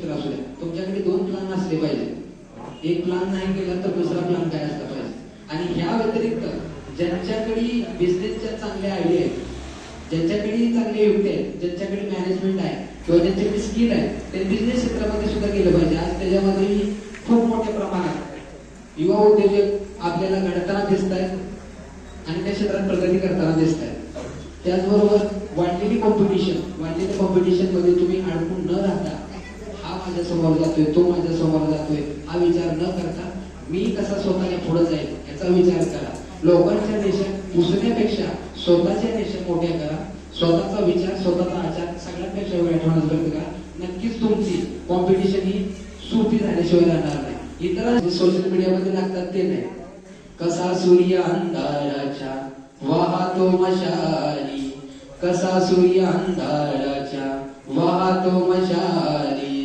क्षेत्र असू द्या, तुमच्याकडे 2 प्लॅन असले पाहिजे. एक प्लॅन नाही केला तर दुसरा प्लॅन काय असला पाहिजे. आणि ह्या व्यतिरिक्त ज्यांच्याकडे बिझनेसच्या चांगल्या आयडिया आहेत, ज्यांच्याकडे चांगले युक्ती आहेत, ज्यांच्याकडे मॅनेजमेंट आहे किंवा ज्यांच्याकडे स्किल आहे, ते बिझनेस क्षेत्रामध्ये सुद्धा गेलं पाहिजे. आज त्याच्यामध्ये खूप मोठ्या प्रमाणात युवा उद्योजक आपल्याला घडताना दिसत आहेत आणि त्या क्षेत्रात प्रगती करताना दिसत आहेत. त्याचबरोबर वाढलेल्या कॉम्पिटिशन मध्ये तुम्ही अडकून न राहता, हा माझ्या समोर जातोय, तो माझ्या समोर जातोय, हा विचार न करता मी कसा स्वतःला पुढे जाईल याचा विचार करा. लोकांच्या देशात पुसण्यापेक्षा स्वतःच्या देशात मोठ्या करा. स्वतःचा विचार, स्वतःचा आचार सगळ्यांपेक्षा वेगळा ठेवण्याचा प्रयत्न करा. नक्कीच तुमची कॉम्पिटिशन ही सोपी झाल्याशिवाय राहणार नाही. इतर सोशल मीडियामध्ये लागतात ते नाही. कसा सूर्य अंधाराच्या वाहतो मशाली, कसा सूर्य अंधाराच्या वाहतो मशाली,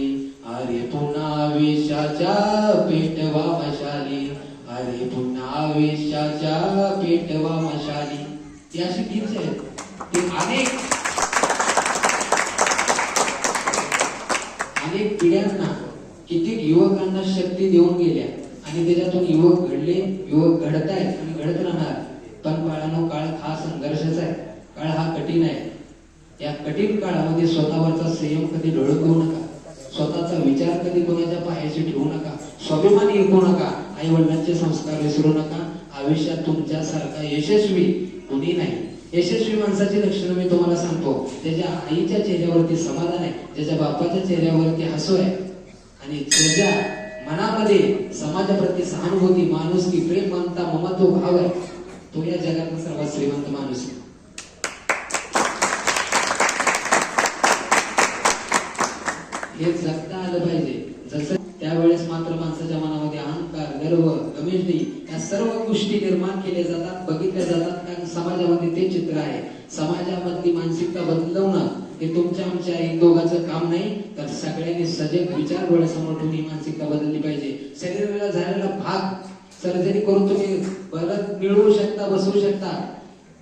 अरे पुन्हा विषाच्या पेटवा मशाली, अरे पुन्हा विषाच्या पेटवा मशाली. ती अशी गीत आहेत, ते अनेक पिढ्यांना, कित्येक युवकांना शक्ती देऊन गेल्या आणि त्याच्यातून युवक घडले, युवक घडतायत आणि घडत राहणार. पण बाळांनो, काळ हा संघर्षाचा आहे, काळ हा कठीण आहे. या कठीण काळामध्ये स्वतःवरचा संयम कधी ढळून देऊ नका, स्वतःचा विचार कधी कोणाच्या पायाशी ठेवू नका, स्वाभिमानी ऐकू नका, आई वडिलांचे संस्कार विसरू नका. आयुष्यात तुमच्यासारखा यशस्वी कुणी नाही. यशस्वी माणसाची लक्षणं मी तुम्हाला सांगतो. त्याच्या आईच्या चेहऱ्यावरती समाधान आहे, त्याच्या बापाच्या चेहऱ्यावरती हसू आहे आणि त्याच्या मनामध्ये समाजाप्रती सहानुभूती, माणुसकी, प्रेम, ममता, ममत्व भाव आहे. तो या जगातला सर्वात श्रीमंत माणूस आहे. हे जगता आलं पाहिजे. जसं त्यावेळेस मात्र माणसाच्या मनामध्ये अहंकार, गर्व, गमेजनी या सर्व गोष्टी निर्माण केल्या जातात, बघितल्या जातात. कारण समाजामध्ये ते चित्र आहे. समाजामधली मानसिकता बदलवणं हे तुमच्या आमच्या एक दोघांचं काम नाही, तर सगळ्यांनी सजग विचार डोळ्यासमोर ठेवून ही मानसिकता बदलली पाहिजे. शरीराला झालेला भाग सर्जरी करून तुम्ही परत मिळवू शकता, बसवू शकता,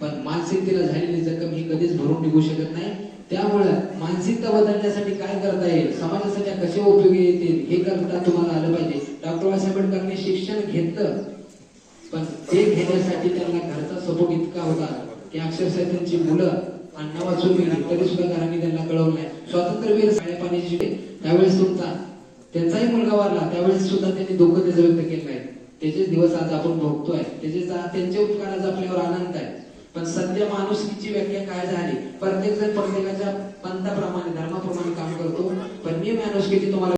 पण मानसिकतेला झालेली जखम ही कधीच भरून निघू शकत नाही. त्यामुळे मानसिकता बदलण्यासाठी काय करता येईल, समाजासाठी कसे उपयोगी येतील, हे करता तुम्हाला आलं पाहिजे. डॉक्टर बाबासाहेब आंबेडकरांनी शिक्षण घेतलं, पण ते घेण्यासाठी त्यांना घरचा सपोर्ट इतका होता की अक्षरशः त्यांची मुलं अन्न वाचून गेली तरी सुद्धा घरांनी त्यांना कळवलं नाही. स्वातंत्र्यवीर साड्या पाण्याची त्यावेळेस त्यांचाही मुलगा वारला, त्यावेळेस सुद्धा त्यांनी दुःख त्याचं व्यक्त केलं नाही. त्याचेच दिवस आज आपण भोगतोय, त्यांचे उपकार आज आपल्यावर आनंद आहे. पण सध्या माणुसकीची व्याख्या काय झाली, प्रत्येक जण प्रत्येकाच्या पंथाप्रमाणे, धर्माप्रमाणे काम करतो, पण मी माणुसकीची तुम्हाला